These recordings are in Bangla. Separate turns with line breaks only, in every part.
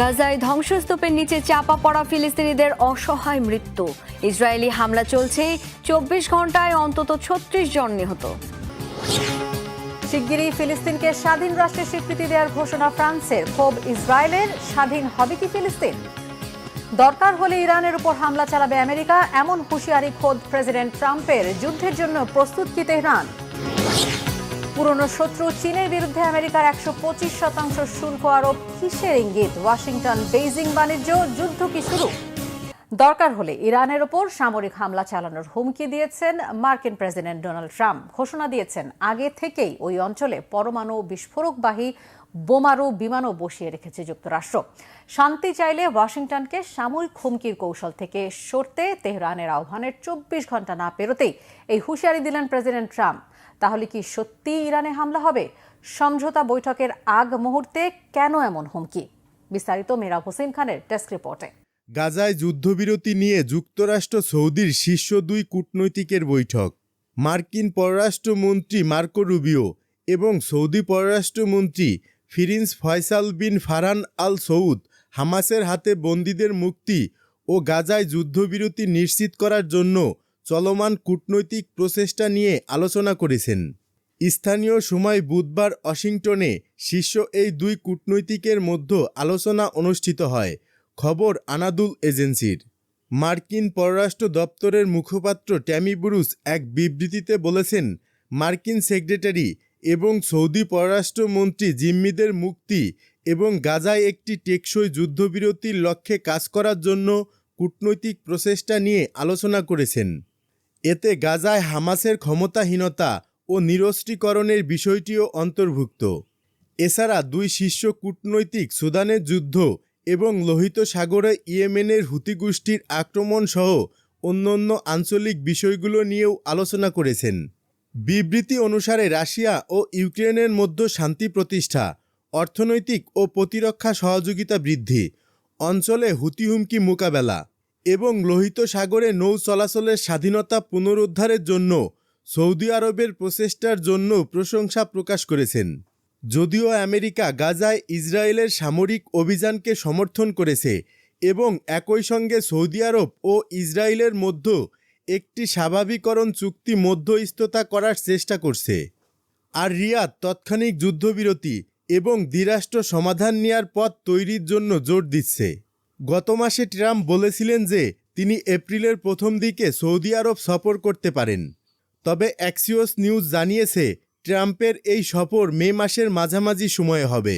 গাজায় ধ্বংসস্তূপের নিচে চাপা পড়া ফিলিস্তিনিদের অসহায় মৃত্যু। ইসরায়েলি হামলা চলছে, 24 ঘন্টায় অন্তত 36 জন নিহত।
শিগগিরই ফিলিস্তিনকে স্বাধীন রাষ্ট্রের স্বীকৃতি দেওয়ার ঘোষণা ফ্রান্সের। ক্ষোভ ইসরায়েলের, স্বাধীন হবে কি ফিলিস্তিন? দরকার হলে ইরানের উপর হামলা চালাবে আমেরিকা, এমন হুঁশিয়ারি খোদ প্রেসিডেন্ট ট্রাম্পের। যুদ্ধের জন্য প্রস্তুত কি তেহরান? পুরনো শত্রু চীনের বিরুদ্ধে আমেরিকার 125% শুল্ক আরোপ কিসের ইঙ্গিত? ওয়াশিংটন বেইজিং বাণিজ্য যুদ্ধ কি শুরু? দরকার হলে ইরানের ওপর সামরিক হামলা চালানোর হুমকি দিয়েছেন মার্কিন প্রেসিডেন্ট ডোনাল্ড ট্রাম্প। ঘোষণা দিয়েছেন আগে থেকেই ওই অঞ্চলে পরমাণু বিস্ফোরকবাহী বোমারু বিমানও বসিয়ে রেখেছে যুক্তরাষ্ট্র। শান্তি চাইলে ওয়াশিংটনকে সামরিক হুমকির কৌশল থেকে সরতে তেহরানের আহ্বানের 24 ঘন্টা না পেরোতেই এই হুঁশিয়ারি দিলেন প্রেসিডেন্ট ট্রাম্প। তাহলে কি সত্যি ইরানে হামলা হবে? সমঝোতা বৈঠকের আগ মুহূর্তে কেন এমন হুমকি? বিস্তারিত মেহরাব হোসেন খানের ডেস্ক রিপোর্টে।
গাজায় যুদ্ধবিরতি নিয়ে যুক্তরাষ্ট্র সৌদির শীর্ষ 2 কূটনৈতিকের বৈঠক। মার্কিন পররাষ্ট্রমন্ত্রী মার্কো রুবিও এবং সৌদি পররাষ্ট্রমন্ত্রী ফিরিন্স ফয়সাল বিন ফারহান আল সৌদ হামাসের হাতে বন্দীদের মুক্তি ও গাজায় যুদ্ধবিরতি নিশ্চিত করার জন্য চলমান কূটনৈতিক প্রচেষ্টা নিয়ে আলোচনা করেছেন। স্থানীয় সময় বুধবার ওয়াশিংটনে শীর্ষ এই 2 কূটনৈতিকের মধ্যে আলোচনা অনুষ্ঠিত হয়, খবর আনাদুল এজেন্সির। মার্কিন পররাষ্ট্র দপ্তরের মুখপাত্র ট্যামি ব্রুস এক বিবৃতিতে বলেছেন, মার্কিন সেক্রেটারি এবং সৌদি পররাষ্ট্রমন্ত্রী জিম্মিদের মুক্তি এবং গাজায় একটি টেকসই যুদ্ধবিরতির লক্ষ্যে কাজ করার জন্য কূটনৈতিক প্রচেষ্টা নিয়ে আলোচনা করেছেন। এতে গাজায় হামাসের ক্ষমতাহীনতা ও নিরস্ত্রীকরণের বিষয়টিও অন্তর্ভুক্ত। এছাড়া 2 শীর্ষ কূটনৈতিক সুদানের যুদ্ধ এবং লোহিত সাগরে ইয়েমেনের হুতি গোষ্ঠীর আক্রমণ সহ অন্যান্য আঞ্চলিক বিষয়গুলো নিয়েও আলোচনা করেছেন। বিবৃতি অনুসারে রাশিয়া ও ইউক্রেনের মধ্যে শান্তি প্রতিষ্ঠা, অর্থনৈতিক ও প্রতিরক্ষা সহযোগিতা বৃদ্ধি, অঞ্চলে হুতি হুমকি মোকাবেলা এবং লোহিত সাগরে নৌ চলাচলের স্বাধীনতা পুনরুদ্ধারের জন্য সৌদি আরবের প্রচেষ্টার জন্য প্রশংসা প্রকাশ করেছেন। যদিও আমেরিকা গাজায় ইসরায়েলের সামরিক অভিযানকে সমর্থন করেছে এবং একই সঙ্গে সৌদি আরব ও ইসরায়েলের মধ্যে একটি স্বাভাবিকরণ চুক্তি মধ্যস্থতা করার চেষ্টা করছে, আর রিয়াদ তাৎক্ষণিক যুদ্ধবিরতি এবং দ্বিরাষ্ট্র সমাধান নেওয়ার পথ তৈরির জন্য জোর দিচ্ছে। গত মাসে ট্রাম্প বলেছিলেন যে তিনি এপ্রিলের প্রথম দিকে সৌদি আরব সফর করতে পারেন, তবে অ্যাক্সিওস নিউজ জানিয়েছে ট্রাম্পের এই সফর মে মাসের মাঝামাঝি সময়ে হবে।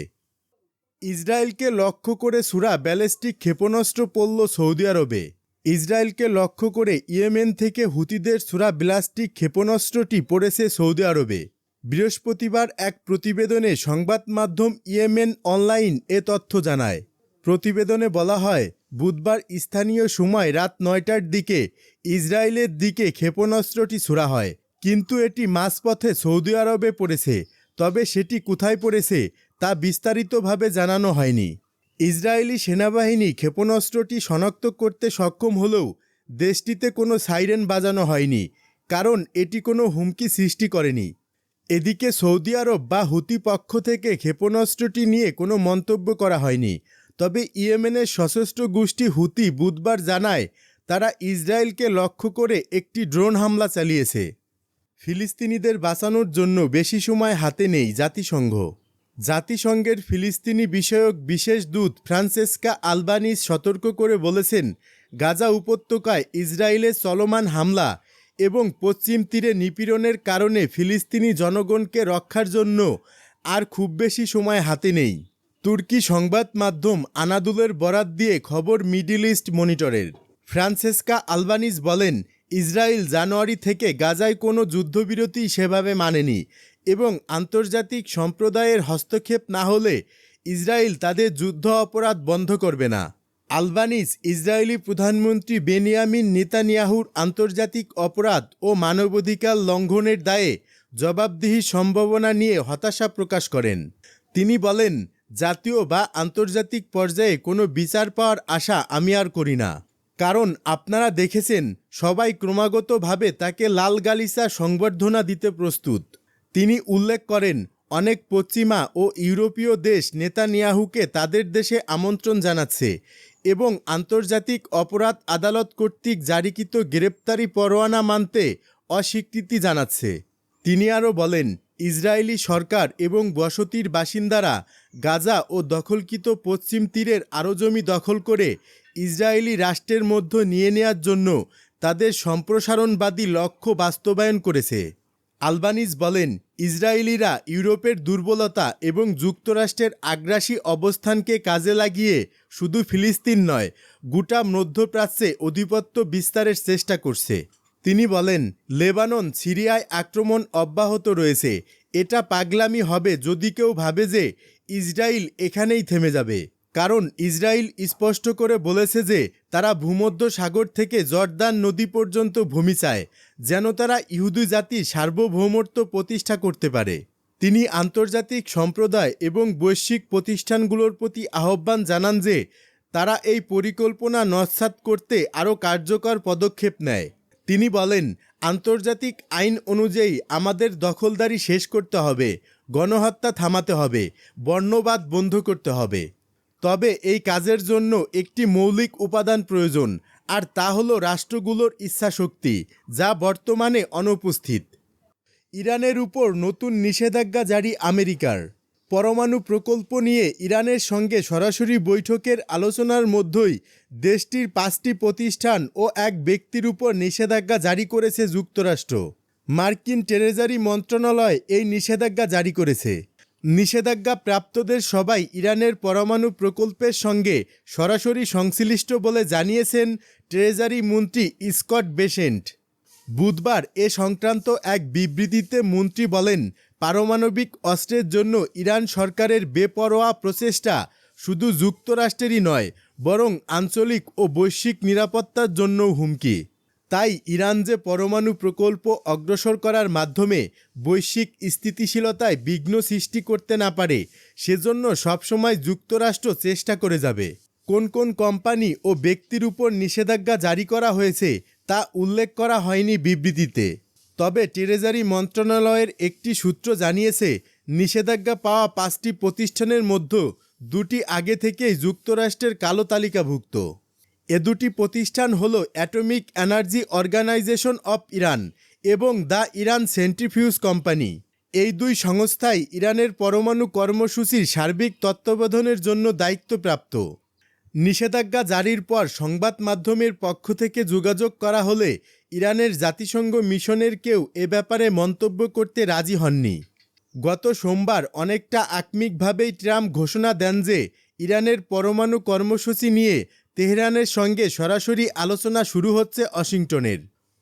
ইসরায়েলকে লক্ষ্য করে ছোড়া ব্যালিস্টিক ক্ষেপণাস্ত্র পড়ল সৌদি আরবে। ইসরায়েলকে লক্ষ্য করে ইয়েমেন থেকে হুতিদের ছোড়া ব্যালিস্টিক ক্ষেপণাস্ত্রটি পড়েছে সৌদি আরবে। বৃহস্পতিবার এক প্রতিবেদনে সংবাদ মাধ্যম ইয়েমেন অনলাইন এ তথ্য জানায়। প্রতিবেদনে বলা হয়, বুধবার স্থানীয় সময় রাত 9টার দিকে ইসরায়েলের দিকে ক্ষেপণাস্ত্রটি ছোড়া হয়, কিন্তু এটি মাঝপথে সৌদি আরবে পড়েছে। তবে সেটি কোথায় পড়েছে তা বিস্তারিতভাবে জানানো হয়নি। ইসরায়েলি সেনাবাহিনী ক্ষেপণাস্ত্রটি শনাক্ত করতে সক্ষম হলেও দেশটিতে কোনো সাইরেন বাজানো হয়নি, কারণ এটি কোনো হুমকি সৃষ্টি করেনি। এদিকে সৌদি আরব বা হুতি পক্ষ থেকে ক্ষেপণাস্ত্রটি নিয়ে কোনো মন্তব্য করা হয়নি। তবে ইয়েমেনের সশস্ত্র গোষ্ঠী হুতি বুধবার জানায় তারা ইসরায়েলকে লক্ষ্য করে একটি ড্রোন হামলা চালিয়েছে। ফিলিস্তিনিদের বাঁচানোর জন্য বেশি সময় হাতে নেই জাতিসংঘ। জাতিসংঘের ফিলিস্তিনি বিষয়ক বিশেষ দূত ফ্রান্সেস্কা আলবানিজ সতর্ক করে বলেছেন, গাজা উপত্যকায় ইসরায়েলের চলমান হামলা এবং পশ্চিম তীরে নিপীড়নের কারণে ফিলিস্তিনি জনগণকে রক্ষার জন্য আর খুব বেশি সময় হাতে নেই। তুর্কি সংবাদ মাধ্যম আনাদুলের বরাত দিয়ে খবর মিডল ইস্ট মনিটরের। ফ্রান্সেস্কা আলবানিজ বলেন, ইসরায়েল জানুয়ারি থেকে গাজায় কোনো যুদ্ধবিরতি সেভাবে মানেনি এবং আন্তর্জাতিক সম্প্রদায়ের হস্তক্ষেপ না হলে ইসরায়েল তাদের যুদ্ধ অপরাধ বন্ধ করবে না। আলবানিজ ইসরায়েলি প্রধানমন্ত্রী বেনিয়ামিন নেতানিয়াহুর আন্তর্জাতিক অপরাধ ও মানবাধিকার লঙ্ঘনের দায়ে জবাবদিহির সম্ভাবনা নিয়ে হতাশা প্রকাশ করেন। তিনি বলেন, জাতীয় বা আন্তর্জাতিক পর্যায়ে কোনো বিচার পাওয়ার আশা আমি আর করি না, কারণ আপনারা দেখেছেন সবাই ক্রমাগতভাবে তাকে লাল গালিচা সংবর্ধনা দিতে প্রস্তুত। তিনি উল্লেখ করেন অনেক পশ্চিমা ও ইউরোপীয় দেশ নেতানিয়াহুকে তাদের দেশে আমন্ত্রণ জানাচ্ছে এবং আন্তর্জাতিক অপরাধ আদালত কর্তৃক জারিকৃত গ্রেপ্তারি পরোয়ানা মানতে অস্বীকৃতি জানাচ্ছে। তিনি আরও বলেন ইসরায়েলি সরকার এবং বসতির বাসিন্দারা গাজা ও দখলকৃত পশ্চিম তীরের আরও জমি দখল করে ইসরায়েলি রাষ্ট্রের মধ্যে নিয়ে নেওয়ার জন্য তাদের সম্প্রসারণবাদী লক্ষ্য বাস্তবায়ন করেছে। আলবানিজ বলেন ইসরায়েলিরা ইউরোপের দুর্বলতা এবং যুক্তরাষ্ট্রের আগ্রাসী অবস্থানকে কাজে লাগিয়ে শুধু ফিলিস্তিন নয় গোটা মধ্যপ্রাচ্যে আধিপত্য বিস্তারের চেষ্টা করছে। তিনি বলেন লেবানন সিরিয়ায় আক্রমণ অব্যাহত রয়েছে। এটা পাগলামি হবে যদি কেউ ভাবে যে ইসরায়েল এখানেই থেমে যাবে, কারণ ইসরায়েল স্পষ্ট করে বলেছে যে তারা ভূমধ্য সাগর থেকে জর্দান নদী পর্যন্ত ভূমি চায় যেন তারা ইহুদি জাতির সার্বভৌমত্ব প্রতিষ্ঠা করতে পারে। তিনি আন্তর্জাতিক সম্প্রদায় এবং বৈশ্বিক প্রতিষ্ঠানগুলোর প্রতি আহ্বান জানান যে তারা এই পরিকল্পনা নস্যাৎ করতে আরও কার্যকর পদক্ষেপ নেয়। তিনি বলেন আন্তর্জাতিক আইন অনুযায়ী আমাদের দখলদারি শেষ করতে হবে, গণহত্যা থামাতে হবে, বর্ণবাদ বন্ধ করতে হবে। তবে এই কাজের জন্য একটি মৌলিক উপাদান প্রয়োজন, আর তা হলো রাষ্ট্রগুলোর ইচ্ছাশক্তি, যা বর্তমানে অনুপস্থিত। ইরানের উপর নতুন নিষেধাজ্ঞা জারি আমেরিকার। পরমাণু প্রকল্প নিয়ে ইরানের সঙ্গে সরাসরি বৈঠকের আলোচনার মধ্যেই দেশটির 5টি প্রতিষ্ঠান ও এক ব্যক্তির উপর নিষেধাজ্ঞা জারি করেছে যুক্তরাষ্ট্র। মার্কিন ট্রেজারি মন্ত্রণালয় এই নিষেধাজ্ঞা জারি করেছে। নিষেধাজ্ঞা প্রাপ্তদের সবাই ইরানের পরমাণু প্রকল্পের সঙ্গে সরাসরি সংশ্লিষ্ট বলে জানিয়েছেন ট্রেজারি মন্ত্রী স্কট বেসেন্ট। বুধবার এ সংক্রান্ত এক বিবৃতিতে মন্ত্রী বলেন পারমাণবিক অস্ত্রের জন্য ইরান সরকারের বেপরোয়া প্রচেষ্টা শুধু যুক্তরাষ্ট্রেরই নয় বরং আঞ্চলিক ও বৈশ্বিক নিরাপত্তার জন্যও হুমকি। তাই ইরান যে পরমাণু প্রকল্প অগ্রসর করার মাধ্যমে বৈশ্বিক স্থিতিশীলতায় বিঘ্ন সৃষ্টি করতে না পারে সেজন্য সবসময় যুক্তরাষ্ট্র চেষ্টা করে যাবে। কোন কোন কোম্পানি ও ব্যক্তির উপর নিষেধাজ্ঞা জারি করা হয়েছে তা উল্লেখ করা হয়নি বিবৃতিতে। তবে ট্রেজারি মন্ত্রণালয়ের একটি সূত্র জানিয়েছে নিষেধাজ্ঞা পাওয়া 5টি প্রতিষ্ঠানের মধ্যে 2টি আগে থেকেই যুক্তরাষ্ট্রের কালো তালিকাভুক্ত। এ দুটি প্রতিষ্ঠান হল atomic energy organization of Iran এবং দ্য ইরান সেন্ট্রিফিউজ কোম্পানি। এই দুই সংস্থাই ইরানের পরমাণু কর্মসূচির সার্বিক তত্ত্বাবধানের জন্য দায়িত্বপ্রাপ্ত। নিষেধাজ্ঞা জারির পর সংবাদ মাধ্যমের পক্ষ থেকে যোগাযোগ করা হলে ইরানের জাতিসংঘ মিশনের কেউ এ ব্যাপারে মন্তব্য করতে রাজি হননি। গত সোমবার অনেকটা আকস্মিকভাবেই ট্রাম্প ঘোষণা দেন যে ইরানের পরমাণু কর্মসূচি নিয়ে তেহরানের সঙ্গে সরাসরি আলোচনা শুরু হচ্ছে ওয়াশিংটনের।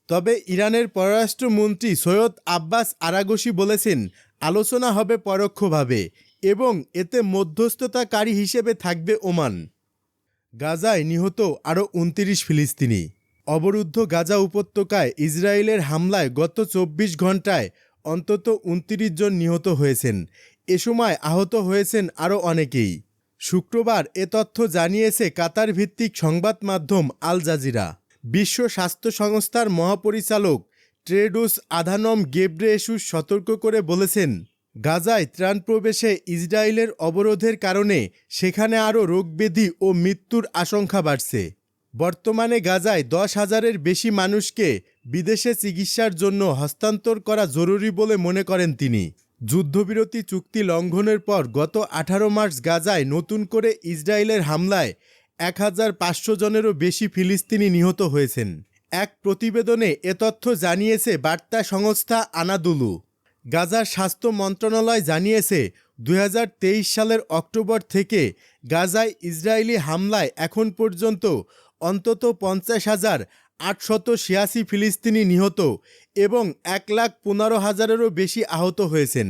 তবে ইরানের পররাষ্ট্রমন্ত্রী সৈয়দ আব্বাস আরাগসি বলেছেন আলোচনা হবে পরোক্ষভাবে এবং এতে মধ্যস্থতাকারী হিসেবে থাকবে ওমান। গাজায় নিহত আরও 29 ফিলিস্তিনি। অবরুদ্ধ গাজা উপত্যকায় ইসরায়েলের হামলায় গত 24 ঘন্টায় অন্তত 29 জন নিহত হয়েছেন। এ সময় আহত হয়েছেন আরও অনেকেই। শুক্রবার এ তথ্য জানিয়েছে কাতার ভিত্তিক সংবাদ মাধ্যম আল জাজিরা। বিশ্ব স্বাস্থ্য সংস্থার মহাপরিচালক টেড্রোস আধানম গেব্রেয়েসুস সতর্ক করে বলেছেন গাজায় ত্রাণ প্রবেশে ইসরায়েলের অবরোধের কারণে সেখানে আরও রোগব্যাধি ও মৃত্যুর আশঙ্কা বাড়ছে। বর্তমানে গাজায় 10,000-এর বেশি মানুষকে বিদেশে চিকিৎসার জন্য হস্তান্তর করা জরুরি বলে মনে করেন তিনি। যুদ্ধবিরতি চুক্তি লঙ্ঘনের পর গত 18 মার্চ গাজায় নতুন করে ইসরায়েলের হামলায় 1,500 জনেরও বেশি ফিলিস্তিনি নিহত হয়েছেন। এক প্রতিবেদনে এ তথ্য জানিয়েছে বার্তা সংস্থা আনাদুলু। গাজার স্বাস্থ্য মন্ত্রণালয় জানিয়েছে 2023 সালের অক্টোবর থেকে গাজায় ইসরায়েলি হামলায় এখন পর্যন্ত অন্তত 50,886 ফিলিস্তিনি নিহত এবং 1,15,000-এরও বেশি আহত হয়েছেন।